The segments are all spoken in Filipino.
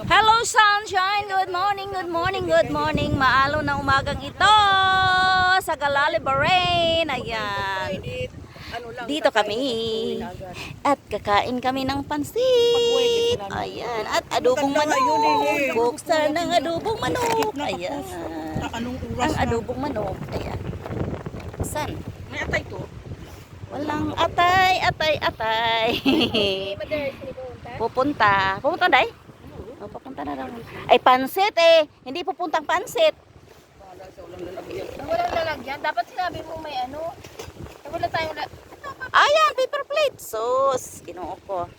Hello sunshine, good morning, good morning, good morning. Maalo na umagang ito sa Galali Bahrain. Ayan. Dito kami. At kakain kami ng pansit. Ayan. At adobong manok. Buksan ng adobong manok. Ayan. Ang adobong manok. Ayan. San? May atay to. Walang atay. Pupunta. Pupunta day? O, pupunta na daw. Ay, pansit eh. Hindi pupuntang pansit. Walang lalagyan. Dapat sinabi mo may ano. Wala tayong Ayan, paper plate. Sus, kinuha ko.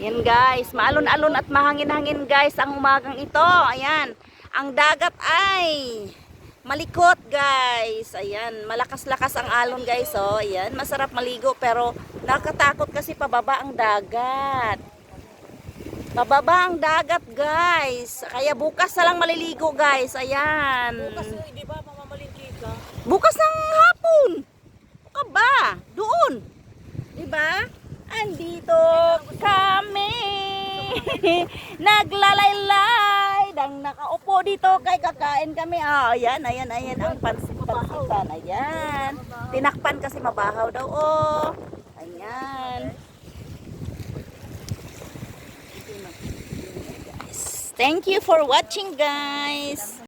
Yan guys, maalon-alon at mahangin-hangin guys ang umagang ito. Ayan, ang dagat ay malikot guys. Ayan, malakas-lakas ang alon guys. Oh, ayan, masarap maligo pero nakatakot kasi pababa ang dagat. Pababa ang dagat guys. Kaya bukas na lang maliligo guys. Ayan. Bukas di ba mamamalingki ka? Bukas ng hapon. Buka ba? Doon. Diba? Andito kami. Naglalaylay. Dang nakaupo dito kay kakain kami. Ah, ayan ang pansitan. Ayan. Tinakpan kasi mabahaw daw. Oh. Ayan. Thank you for watching guys.